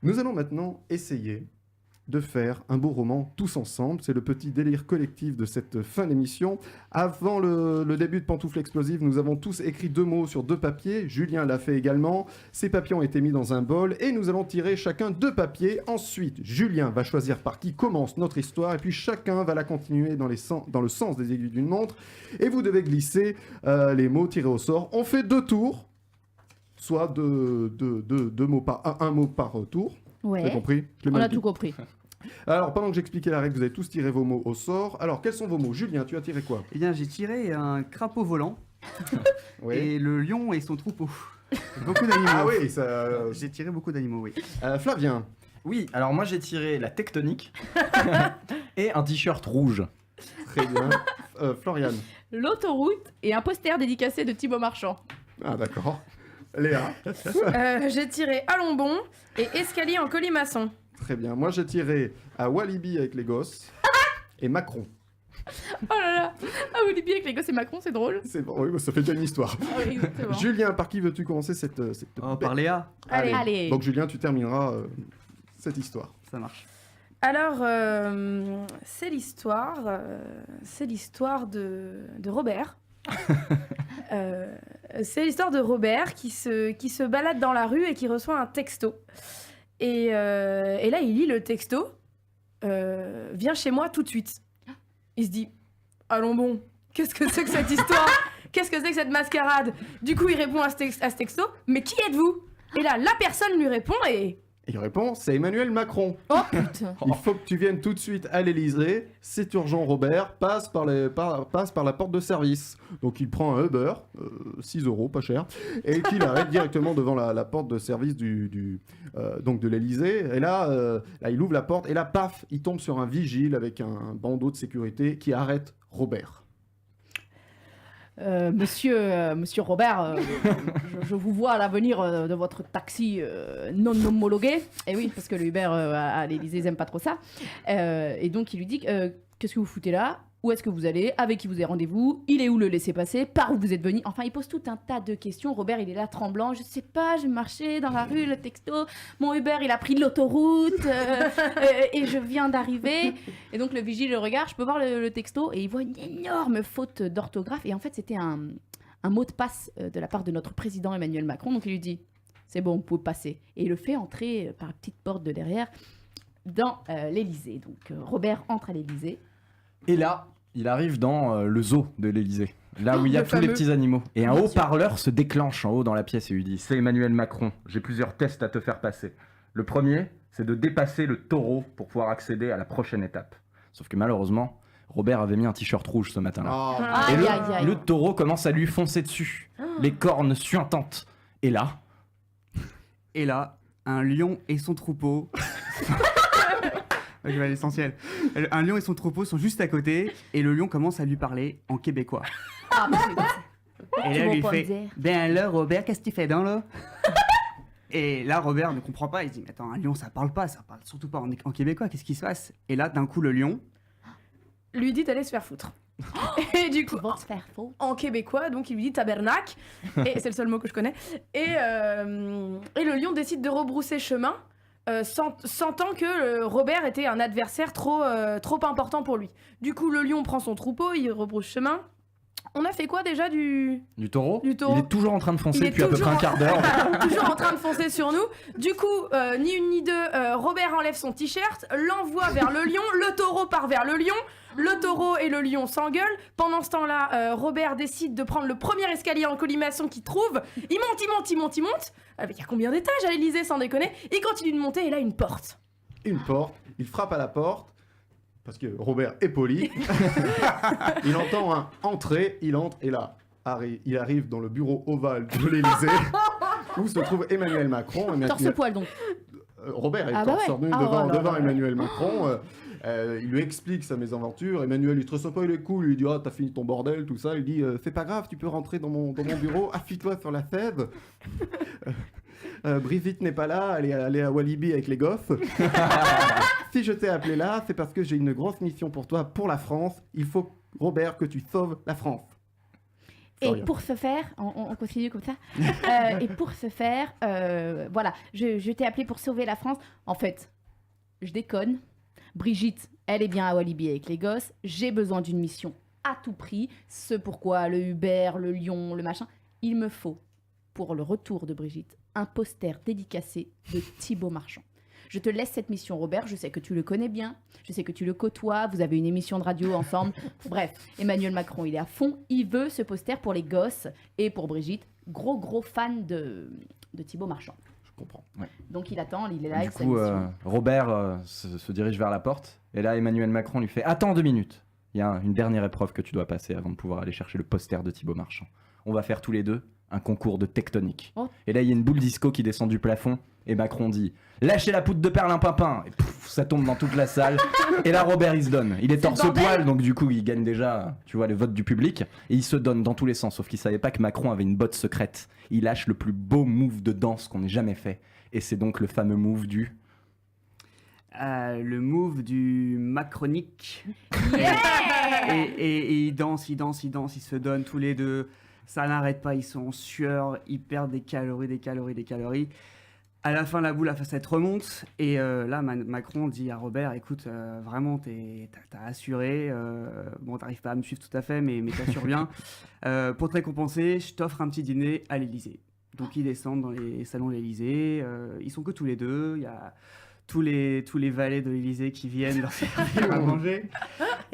Nous allons maintenant essayer de faire un beau roman tous ensemble. C'est le petit délire collectif de cette fin d'émission. Avant le début de Pantoufle Explosive, nous avons tous écrit 2 mots sur 2 papiers. Julien l'a fait également. Ces papiers ont été mis dans un bol et nous allons tirer chacun 2 papiers. Ensuite, Julien va choisir par qui commence notre histoire et puis chacun va la continuer dans le sens des aiguilles d'une montre. Et vous devez glisser les mots tirés au sort. On fait 2 tours, soit deux mots un mot par tour. Ouais. Vous avez compris? On a tout compris. Alors, pendant que j'expliquais la règle, vous avez tous tiré vos mots au sort. Alors, quels sont vos mots? Julien, tu as tiré quoi? Eh bien, j'ai tiré un crapaud volant et le lion et son troupeau. Beaucoup d'animaux. Ah oui, ça... J'ai tiré beaucoup d'animaux, oui. Flavien. Oui, alors moi j'ai tiré la tectonique et un t-shirt rouge. Très bien. Florian. L'autoroute et un poster dédicacé de Thibaut Marchand. Ah, d'accord. Léa. J'ai tiré Allons bon et escalier en colimaçon. Très bien. Moi, j'ai tiré à Walibi avec les gosses et Macron. Oh là là. Ah oui, Libye avec les gosses et Macron, c'est drôle. C'est bon, oui, ça fait déjà une histoire. Ah oui, exactement. Julien, par qui veux-tu commencer cette Oh, par Léa, Allez. Donc, Julien, tu termineras cette histoire. ça marche. Alors, c'est l'histoire de Robert. C'est l'histoire de Robert qui se balade dans la rue et qui reçoit un texto. Et là, il lit le texto. Viens chez moi tout de suite. Il se dit, allons bon, qu'est-ce que c'est que cette histoire? Qu'est-ce que c'est que cette mascarade? Du coup, il répond à ce texto, mais qui êtes-vous? Et là, la personne lui répond et... Il répond, c'est Emmanuel Macron. Oh putain. Il faut que tu viennes tout de suite à l'Elysée. C'est urgent, Robert. Passe par la porte de service. Donc il prend un Uber, 6 €, pas cher, et qu'il arrête directement devant la porte de service donc de l'Elysée. Et là, il ouvre la porte et là, paf, il tombe sur un vigile avec un bandeau de sécurité qui arrête Robert. Monsieur Robert, je vous vois à l'avenir de votre taxi non homologué. Et oui, parce que le Uber à l'Élysée, ils n'aiment pas trop ça. Et donc, il lui dit qu'est-ce que vous foutez là? Où est-ce que vous allez? Avec qui vous avez rendez-vous? Il est où le laissez-passer? Par où vous êtes venu? Enfin, il pose tout un tas de questions. Robert, il est là tremblant. Je sais pas, j'ai marché dans la rue, le texto. Mon Uber, il a pris l'autoroute et je viens d'arriver. Et donc, le vigile le regarde. Je peux voir le texto et il voit une énorme faute d'orthographe. Et en fait, c'était un mot de passe de la part de notre président Emmanuel Macron. Donc, il lui dit c'est bon, vous pouvez passer. Et il le fait entrer par la petite porte de derrière dans l'Élysée. Donc, Robert entre à l'Élysée. Et là, il arrive dans le zoo de l'Elysée, là où il y a le tous les fameux. petits animaux. Et un Bien sûr. haut-parleur se déclenche en haut dans la pièce et lui dit « C'est Emmanuel Macron, j'ai plusieurs tests à te faire passer. Le premier, c'est de dépasser le taureau pour pouvoir accéder à la prochaine étape. » Sauf que malheureusement, Robert avait mis un t-shirt rouge ce matin-là. Ah, Et Aïe, aïe, aïe. le taureau commence à lui foncer dessus, les cornes suintantes. Et là, Un lion et son troupeau. Je vais à l'essentiel. Un lion et son troupeau sont juste à côté et le lion commence à lui parler en québécois. Ah, bah, Et Tu là, vas il lui pas me fait dire. ben là, Robert, qu'est-ce que tu fais dans là? Et là, Robert ne comprend pas. Il se dit mais attends, un lion, ça parle surtout pas en québécois. Qu'est-ce qui se passe? Et là, d'un coup, le lion. lui dit d'aller se faire foutre. Et du coup, tu vas te faire faux. en québécois, donc il lui dit tabernacle, et c'est le seul mot que je connais. Et le lion décide de rebrousser chemin, sentant que Robert était un adversaire trop important pour lui. Du coup, le lion prend son troupeau, il rebrousse chemin. On a fait quoi déjà du taureau, Du taureau. il est toujours en train de Il foncer est depuis à peu près un quart d'heure. toujours en train de foncer sur nous. Du coup, ni une ni deux, Robert enlève son t-shirt, l'envoie vers le lion, le taureau part vers le lion, le taureau et le lion s'engueulent. Pendant ce temps-là, Robert décide de prendre le premier escalier en colimaçon qu'il trouve. Il monte. Il y a combien d'étages à l'Elysée, sans déconner? Il continue de monter et là, une porte. une porte, il frappe à la porte, parce que Robert est poli. Il entend un entrer, il entre, et là, il arrive dans le bureau ovale de l'Élysée, où se trouve Emmanuel Macron. Torse-poil donc. Robert est Ah bah torse ouais. nu Ah, devant, oh là devant là. Emmanuel Macron. Il lui explique sa mésaventure. Emmanuel, il te reçoit pas, il est cool. Il lui dit t'as fini ton bordel, tout ça. Il dit c'est pas grave, tu peux rentrer dans mon bureau, appuie-toi sur la fève. Brigitte n'est pas là, elle est à Walibi avec les gosses. Si je t'ai appelé là, c'est parce que j'ai une grosse mission pour toi, pour la France. Il faut, Robert, que tu sauves la France. Et rien. pour ce faire, on continue comme ça. Et pour ce faire, voilà, je t'ai appelé pour sauver la France. En fait, je déconne. Brigitte, elle est bien à Walibi avec les gosses. J'ai besoin d'une mission à tout prix. Ce pourquoi le Uber, le Lion, le machin. Il me faut, pour le retour de Brigitte, un poster dédicacé de Thibaut Marchand. Je te laisse cette mission, Robert. Je sais que tu le connais bien. Je sais que tu le côtoies. Vous avez une émission de radio ensemble. Bref, Emmanuel Macron, il est à fond. Il veut ce poster pour les gosses et pour Brigitte. Gros fan de Thibaut Marchand. Je comprends. Donc il attend, il est là Du avec sa coup, mission. Robert se dirige vers la porte. Et là, Emmanuel Macron lui fait « Attends 2 minutes. Il y a une dernière épreuve que tu dois passer avant de pouvoir aller chercher le poster de Thibaut Marchand. On va faire tous les deux un concours de tectonique. Oh. Et là, il y a une boule disco qui descend du plafond. Et Macron dit « Lâchez la poudre de perlimpinpin !» Et pouf, ça tombe dans toute la salle. Et là, Robert, il se donne. Il est C'est le torse-poil, donc du coup, il gagne déjà, tu vois, le vote du public. Et il se donne dans tous les sens. Sauf qu'il savait pas que Macron avait une botte secrète. Il lâche le plus beau move de danse qu'on ait jamais fait. Et c'est donc le fameux move du... Le move du macronique. Yeah Et ils dansent, ils se donnent tous les deux. Ça n'arrête pas, ils sont en sueur, ils perdent des calories. À la fin, la boule à facette remonte. Et là, Macron dit à Robert, écoute, vraiment, t'as assuré. Bon, t'arrives pas à me suivre tout à fait, mais t'assures bien. Pour te récompenser, je t'offre un petit dîner à l'Élysée. Donc, ils descendent dans les salons de l'Élysée. Ils sont que tous les deux. Il y a tous les valets de l'Élysée qui viennent leur servir à manger.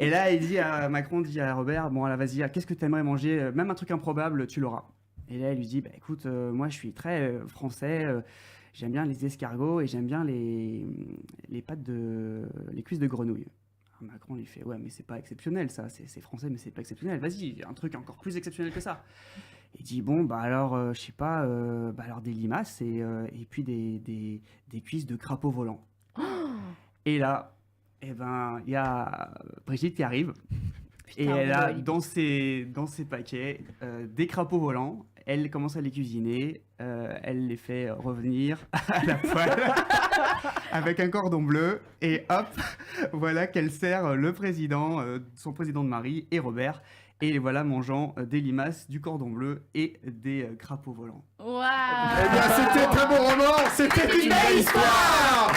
Et là, Macron dit à Robert, bon, là, vas-y, qu'est-ce que tu aimerais manger? Même un truc improbable, tu l'auras. Et là, il lui dit, bah, écoute, moi, je suis très français. J'aime bien les escargots et j'aime bien les cuisses de grenouille. Alors Macron lui fait, ouais, mais c'est pas exceptionnel, ça. C'est français, mais c'est pas exceptionnel. Vas-y, un truc encore plus exceptionnel que ça. Il dit, bon, bah alors, je sais pas, alors des limaces et puis des cuisses de crapaud volant. Et là, eh ben, il y a Brigitte qui arrive. Et Putain, elle a Walibi. dans ses paquets des crapauds volants. Elle commence à les cuisiner. Elle les fait revenir à la poêle avec un cordon bleu. Et hop, voilà qu'elle sert le président, son président de mari et Robert. Et les voilà mangeant des limaces, du cordon bleu et des crapauds volants. Waouh Eh bien, c'était un beau roman, c'était une belle histoire.